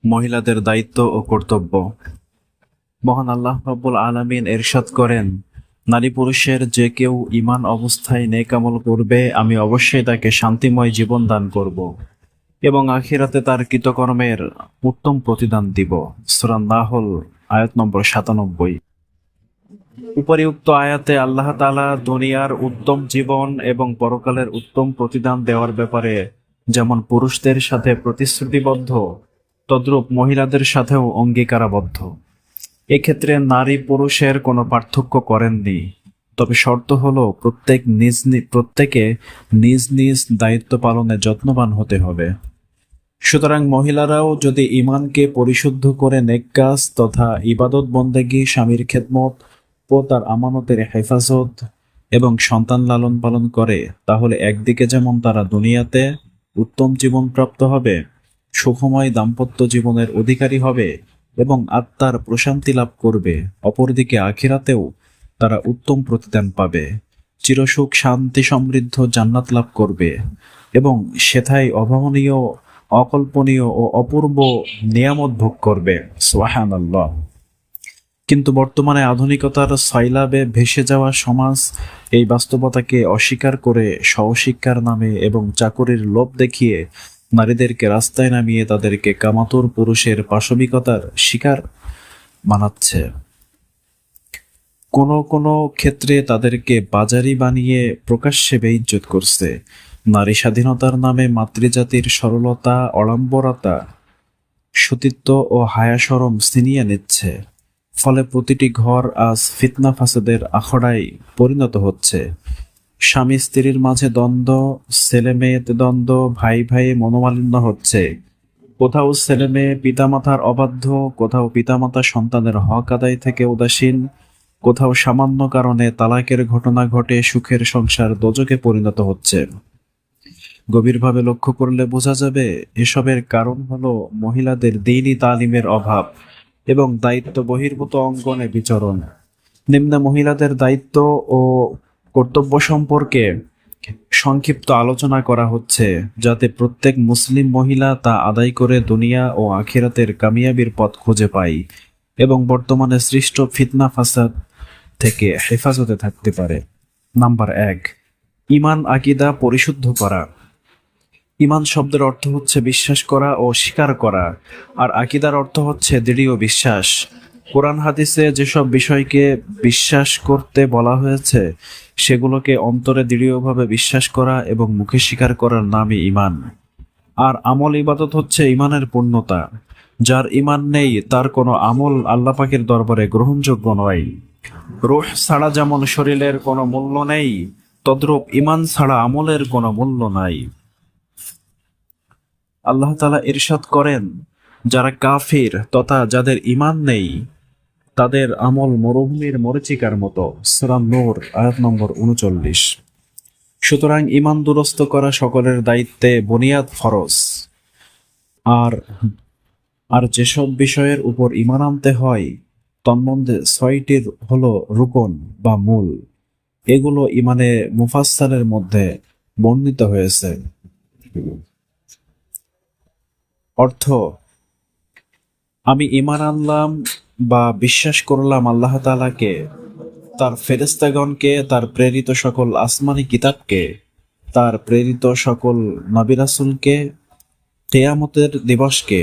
মহিলাদের দায়িত্ব ও কর্তব্য। মহান আল্লাহ রাব্বুল আলামিন ইরশাদ করেন, নারী পুরুষের যে কেউ ঈমান অবস্থায় নেক আমল করবে, আমি অবশ্যই তাকে শান্তিময় জীবন দান করব এবং আখিরাতে তার কৃতকর্মের উত্তম প্রতিদান দিব। সূরা নাহল আয়াত নম্বর ৯৭। উপরিউক্ত আয়াতে আল্লাহ তাআলা দুনিয়ার উত্তম জীবন এবং পরকালের উত্তম প্রতিদান দেওয়ার ব্যাপারে যেমন পুরুষদের সাথে প্রতিশ্রুতিবদ্ধ, তদ্রূপ মহিলাদের সাথেও অঙ্গীকারাবদ্ধ। এক্ষেত্রে নারী পুরুষের কোনো পার্থক্য করেননি, তবে শর্ত হলো প্রত্যেকে নিজ নিজ দায়িত্ব পালনে যত্নবান হতে হবে। সুতরাং মহিলারাও যদি ঈমানকে পরিশুদ্ধ করে নেক কাজ তথা ইবাদত বন্দেগী, স্বামীর খেদমত ও তার আমানতের হেফাজত এবং সন্তান লালন পালন করে, তাহলে একদিকে যেমন তারা দুনিয়াতে উত্তম জীবন প্রাপ্ত হবে, সুখময় দাম্পত্য জীবনের অধিকারী হবে এবং আত্মার প্রশান্তি লাভ করবে, অপরদিকে আখিরাতেও তারা উত্তম প্রতিদান পাবে, চিরসুখ শান্তি সমৃদ্ধ জান্নাত লাভ করবে এবং সেথায় অভাবনীয়, অকল্পনীয় ও অপূর্ব নিয়ামত ভোগ করবে। সুবহানাল্লাহ। কিন্তু বর্তমানে আধুনিকতার সয়লাবে ভেসে যাওয়া সমাজ এই বাস্তবতাকে অস্বীকার করে সহশিক্ষার নামে এবং চাকরির লোভ দেখিয়ে নারীদেরকে রাস্তায় নামিয়ে তাদেরকে কামাতুর পুরুষের পাশবিকতার শিকার বানাচ্ছে। কোনো কোনো ক্ষেত্রে তাদেরকে বাজারি বানিয়ে প্রকাশ্যে বেইজ্জত করছে। নারী স্বাধীনতার নামে মাতৃজাতির সরলতা, অড়ম্বরতা, সতীত্ব ও হায়া শরম ছিনিয়ে নিচ্ছে। ফলে প্রতিটি ঘর আজ ফিতনা ফাসাদের আখড়ায় পরিণত হচ্ছে। স্বামী স্ত্রীর মাঝে দ্বন্দ্ব, ছেলে মেয়েতে দ্বন্দ্ব, ভাই ভাই মনোমালিন্য হচ্ছে। কোথাও ছেলে মেয়ে পিতামাতার অবাধ্য, কোথাও পিতামাতা সন্তানের হক আদায় থেকে উদাসীন, কোথাও সামান্য কারণে তালাকের ঘটনা ঘটে সুখের সংসার দোজকে পরিণত হচ্ছে। গভীরভাবে লক্ষ্য করলে বোঝা যাবে এসবের কারণ হলো মহিলাদের দ্বীনি তালিমের অভাব এবং দায়িত্ব বহির্ভূত অঙ্গনে বিচরণ। নিম্নে মহিলাদের দায়িত্ব ও কর্তব্য সম্পর্কে সংক্ষিপ্ত আলোচনা করা হচ্ছে, যাতে প্রত্যেক মুসলিম মহিলা তা আদায় করে দুনিয়া ও আখিরাতের কামিয়াবির পথ খুঁজে পায় এবং বর্তমানে সৃষ্ট ফিতনা ফাসাদ থেকে হেফাজতে থাকতে পারে। নাম্বার ১, ঈমান আকীদা পরিশুদ্ধ করা। ঈমান শব্দের অর্থ হচ্ছে বিশ্বাস করা ও স্বীকার করা, আর আকীদার অর্থ হচ্ছে দৃঢ় বিশ্বাস। কোরআন হাদিসে যেসব বিষয়কে বিশ্বাস করতে বলা হয়েছে সেগুলোকে অন্তরে দৃঢ়ভাবে বিশ্বাস করা এবং মুখে স্বীকার করার নামই ঈমান। আর আমল ইবাদত হচ্ছে ঈমানের পূর্ণতা। যার ঈমান নেই তার কোনো আমল আল্লাহ পাকের দরবারে গ্রহণযোগ্য নয়। রূহ ছাড়া যেমন শরীরের কোনো মূল্য নেই, তদ্রূপ ঈমান ছাড়া আমলের কোনো মূল্য নাই। আল্লাহ তাআলা ইরশাদ করেন, যারা কাফির তথা যাদের ঈমান নেই তাদের আমল মরুভূমির মরীচিকার মতো। সূরা নূর আয়াত নম্বর ৩৯। সুতরাং ঈমান দুরস্ত করা সকলের দায়িত্বে বুনিয়াদ ফরজ। আর আর যেসব বিষয়ের উপর ঈমান আনতে হয় তন্মধ্যে ৬টির হলো রুকন বা মূল। এগুলো ঈমানে মুফাসসালের মধ্যে বর্ণিত হয়েছে। অর্থ: আমি ঈমান আনলাম বা বিশ্বাস করলাম আল্লাহ তাআলাকে, তার ফেরেশতাগণকে, তার প্রেরিত সকল আসমানি কিতাবকে, তার প্রেরিত সকল নবী রাসূলকে, কিয়ামতের দিবসকে,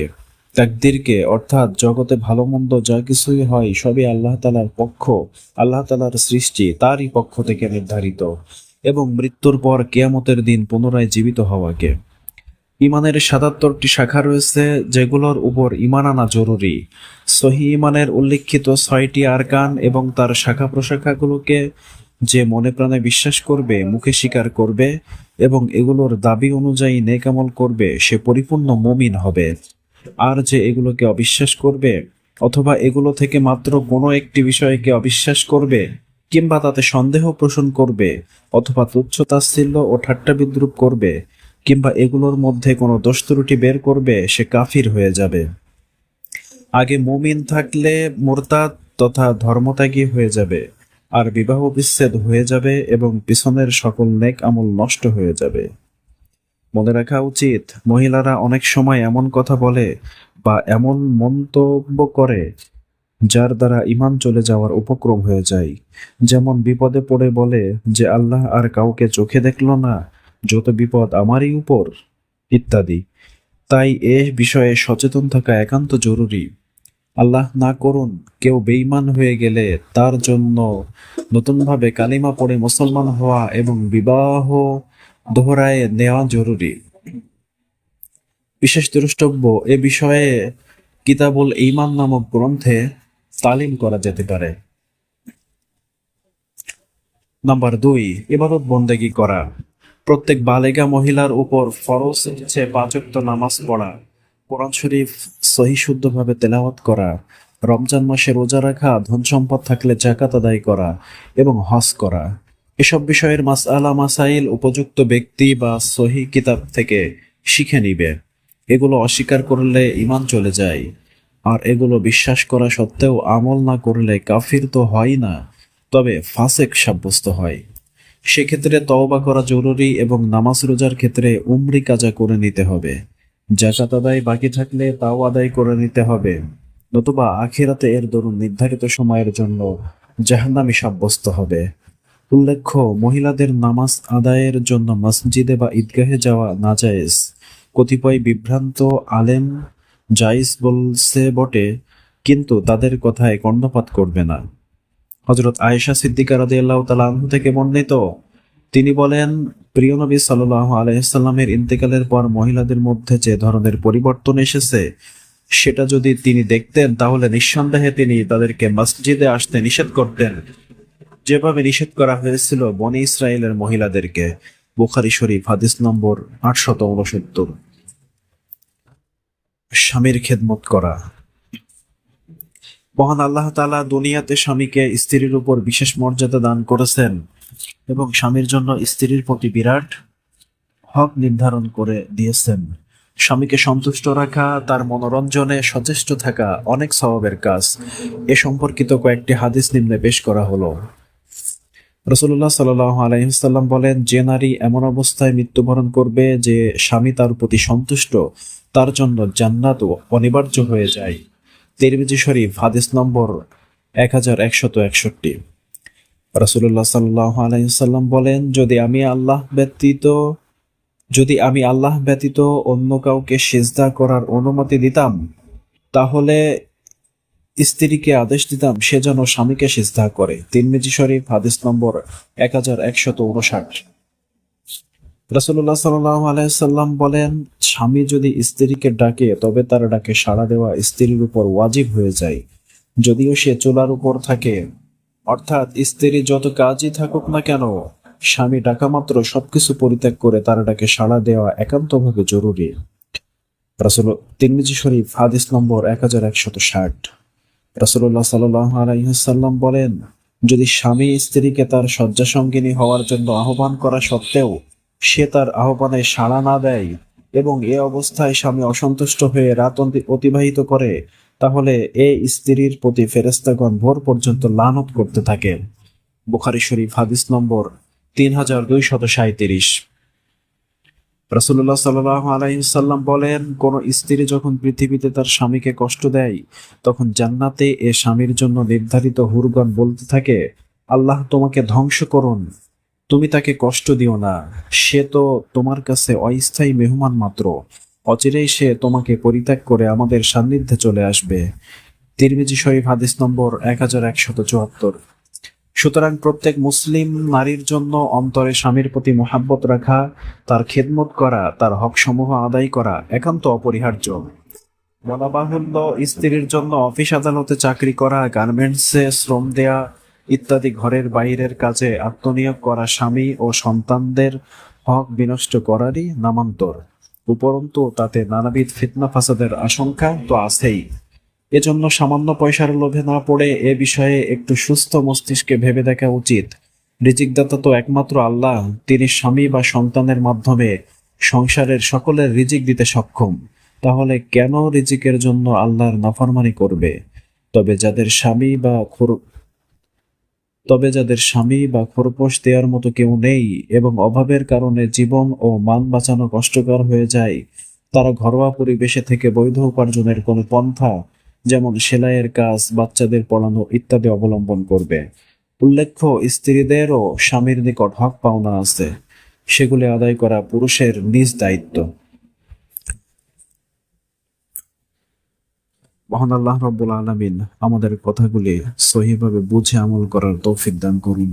তাকদীরকে, অর্থাৎ জগতে ভালো মন্দ যা কিছুই হয় সবই আল্লাহ তাআলার সৃষ্টি, তারই পক্ষ থেকে নির্ধারিত, এবং মৃত্যুর পর কিয়ামতের দিন পুনরায় জীবিত হওয়াকে। ঈমানের ৭৭টি শাখা রয়েছে যেগুলোর উপর ঈমান আনা জরুরি। সহিহ ঈমানের উল্লিখিত ৬টি আরকান এবং তার শাখা প্রশাখাগুলোকে যে মনে প্রাণে বিশ্বাস করবে, মুখে স্বীকার করবে এবং এগুলোর দাবি অনুযায়ী নেক আমল করবে, সে পরিপূর্ণ মুমিন হবে। আর যে এগুলোকে অবিশ্বাস করবে অথবা এগুলো থেকে মাত্র কোনো একটি বিষয়কে অবিশ্বাস করবে কিংবা তাতে সন্দেহ পোষণ করবে অথবা তুচ্ছ তাচ্ছিল্য ও ঠাট্টা বিদ্রূপ করবে কিংবা এগুলোর মধ্যে কোনো দোষ ত্রুটি বের করবে, সে কাফির হয়ে যাবে। আগে মুমিন থাকলে মুরতাদ তথা ধর্মত্যাগী হয়ে যাবে, আর বিবাহ বিচ্ছেদ হয়ে যাবে এবং পিছনের সকল নেক আমল নষ্ট হয়ে যাবে। মনে রাখা উচিত, মহিলারা অনেক সময় এমন কথা বলে বা এমন মন্তব্য করে যার দ্বারা ঈমান চলে যাওয়ার উপক্রম হয়ে যায়। যেমন বিপদে পড়ে বলে যে আল্লাহ আর কাউকে চোখে দেখল না, যত বিপদ আমারই উপর, ইত্যাদি। তাই এ বিষয়ে সচেতন থাকা একান্ত জরুরি। আল্লাহ না করুন কেউ বেঈমান হয়ে গেলে তার জন্য নতুনভাবে কালিমা পড়ে মুসলমান হওয়া এবং বিবাহ দোহরায় নেওয়া জরুরি। বিশেষ দ্রষ্টব্য, এ বিষয়ে কিতাবুল ঈমান নামক গ্রন্থে তালিম করা যেতে পারে। নাম্বার 2, ইবাদত বন্দেগী করা। প্রত্যেক বালেগা মহিলার উপর ফরজ হচ্ছে 5 ওয়াক্ত নামাজ পড়া, কোরআন শরীফ সহি শুদ্ধভাবে তেলাওয়াত করা, রমজান মাসে রোজা রাখা, ধন সম্পদ থাকলে জাকাত আদায় করা এবং হজ করা। এসব বিষয়ের মাসআলা মাসাইল উপযুক্ত ব্যক্তি বা সহি কিতাব থেকে শিখে নিবে। এগুলো অস্বীকার করলে ঈমান চলে যায়, আর এগুলো বিশ্বাস করা সত্ত্বেও আমল না করলে কাফির তো হয় না, তবে ফাসেক সাব্যস্ত হয়। সেক্ষেত্রে তওবা করা জরুরি এবং নামাজ রোজার ক্ষেত্রে উমরি কাজা করে নিতে হবে। জাকাত আদায় বাকি থাকলে তাও আদায় করে নিতে হবে, নতুবা আখিরাতে এর দরুন নির্ধারিত সময়ের জন্য জাহান্নামী সাব্যস্ত হবে। উল্লেখ্য, মহিলাদের নামাজ আদায়ের জন্য মসজিদে বা ঈদগাহে যাওয়া নাজায়েজ। কতিপয় বিভ্রান্ত আলেম জায়েজ বলছে বটে, কিন্তু তাদের কথায় কর্ণপাত করবে না। হযরত আয়েশা সিদ্দিকা রাদিয়াল্লাহু তাআলা আনহা থেকে বর্ণিত, তিনি বলেন, প্রিয় নবী সাল্লাল্লাহু আলাইহি সাল্লামের ইন্তেকালের পর মহিলাদের মধ্যে যে ধরনের পরিবর্তন এসেছে সেটা যদি তিনি দেখতেন তাহলে নিঃসন্দেহে তিনি তাদেরকে মসজিদে আসতে নিষেধ করতেন, যেভাবে নিষেধ করা হয়েছিল বনি ইসরায়েলের মহিলাদেরকে। বুখারী শরীফ হাদিস নম্বর 869। স্বামীর খেদমত করা। মহান আল্লাহ তাআলা দুনিয়াতে স্বামীকে স্ত্রীর উপর বিশেষ মর্যাদা দান করেছেন এবং স্বামীর জন্য স্ত্রীর প্রতি বিরাট হক নির্ধারণ করে দিয়েছেন। স্বামীকে সন্তুষ্ট রাখা, তার মনোরঞ্জনে সচেষ্ট থাকা অনেক সওয়াবের কাজ। এ সম্পর্কিত কয়েকটি হাদিস নিম্নে পেশ করা হলো। রাসূলুল্লাহ সাল্লাল্লাহু আলাইহি ওয়াসাল্লাম বলেন, যে নারী এমন অবস্থায় মৃত্যুবরণ করবে যে স্বামী তার প্রতি সন্তুষ্ট, তার জন্য জান্নাত অনিবার্য হয়ে যায়। তিরমিজি শরীফ হাদিস নম্বর 1161। রাসূলুল্লাহ সাল্লাল্লাহু আলাইহি ওয়াসাল্লাম বলেন, যদি আমি আল্লাহ ব্যতীত অন্য কাউকে সিজদা করার অনুমতি দিতাম, তাহলে স্ত্রীকে আদেশ দিতাম সে যেন স্বামীকে সিজদা করে। তিরমিজি শরীফ হাদিস নম্বর 1159। রাসূলুল্লাহ সাল্লাল্লাহু আলাইহি সাল্লাম বলেন, স্বামী যদি স্ত্রীকে ডাকে তবে তার ডাকে সাড়া দেওয়া স্ত্রীর উপর ওয়াজিব হয়ে যায়, যদিও সে চুলার উপর থাকে। অর্থাৎ স্ত্রী যত কাজই থাকুক না কেন, স্বামী ডাকা মাত্র সবকিছু পরিত্যাগ করে তার ডাকে সাড়া দেওয়া একান্তভাবে জরুরি। তিরমিজি শরীফ হাদিস নম্বর 1160। রাসূলুল্লাহ সাল্লাল্লাহু আলাইহি ওয়াসাল্লাম বলেন, যদি স্বামী স্ত্রীকে তার শয্যাসঙ্গিনী হওয়ার জন্য আহ্বান করা সত্ত্বেও সে তার আহ্বানে সাড়া না দেয় এবং এ অবস্থায় স্বামী অসন্তুষ্ট হয়ে রাত অতিবাহিত করে, তাহলে এ স্ত্রীর প্রতি ফেরেশতাগণ ভোর পর্যন্ত লানত করতে থাকে। বুখারী শরীফ হাদিস নম্বর 3237। রাসূলুল্লাহ সাল্লাল্লাহু আলাইহি ওয়াসাল্লাম বলেন, কোন স্ত্রী যখন পৃথিবীতে তার স্বামীকে কষ্ট দেয়, তখন জান্নাতে এ স্বামীর জন্য নির্ধারিত হুরগণ বলতে থাকে, আল্লাহ তোমাকে ধ্বংস করুন, তুমি তাকে কষ্ট দিও না, সে তো তোমার কাছে অস্থায়ী মেহমান মাত্র, অচিরেই সে তোমাকে পরিত্যাগ করে আমাদের সান্নিধ্যে চলে আসবে। তিরমিজি শরীফ হাদিস নম্বর 1174। সুতরাং প্রত্যেক মুসলিম নারীর জন্য অন্তরে স্বামীর প্রতি মহাব্বত রাখা, তার খেদমত করা, তার হক সমূহ আদায় করা একান্ত অপরিহার্য। বলা বাহুল্য, স্ত্রীর জন্য অফিস আদালতে চাকরি করা, গার্মেন্টসে শ্রম দেয়া ইত্যাদি ঘরের বাইরের কাজে আত্মনিয়োগ করা স্বামী ও সন্তানদের হক বিনষ্ট করারই নামান্তর। উপরন্তু তাতে নানাবিধ ফিতনা ফাসাদের আশঙ্কা তো আছেই। এজন্য সামান্য পয়সার লোভে না পড়ে এ বিষয়ে একটু সুস্থ মস্তিষ্কে ভেবে দেখা উচিত। রিজিকদাতা তো একমাত্র আল্লাহ, তিনি স্বামী বা সন্তানের মাধ্যমে সংসারের সকলের রিজিক দিতে সক্ষম। তাহলে কেন রিজিকের জন্য আল্লাহর নাফরমানি করবে? তবে যাদের স্বামী বা খোরপোশ দেওয়ার মতো কেউ নেই এবং অভাবের কারণে জীবন ও মান বাঁচানো কষ্টকর হয়ে যায়, তারা ঘরোয়া পরিবেশে থেকে বৈধ উপার্জনের কোনো পন্থা, যেমন সেলাইয়ের কাজ, বাচ্চাদের পড়ানো ইত্যাদি অবলম্বন করবে। উল্লেখ্য, স্ত্রীদেরও স্বামীর নিকট হক পাওনা আছে, সেগুলি আদায় করা পুরুষের নিজ দায়িত্ব। মহান আল্লাহ রাব্বুল আলামিন আমাদের কথাগুলি সহিভাবে বুঝে আমল করার তৌফিক দান করুন।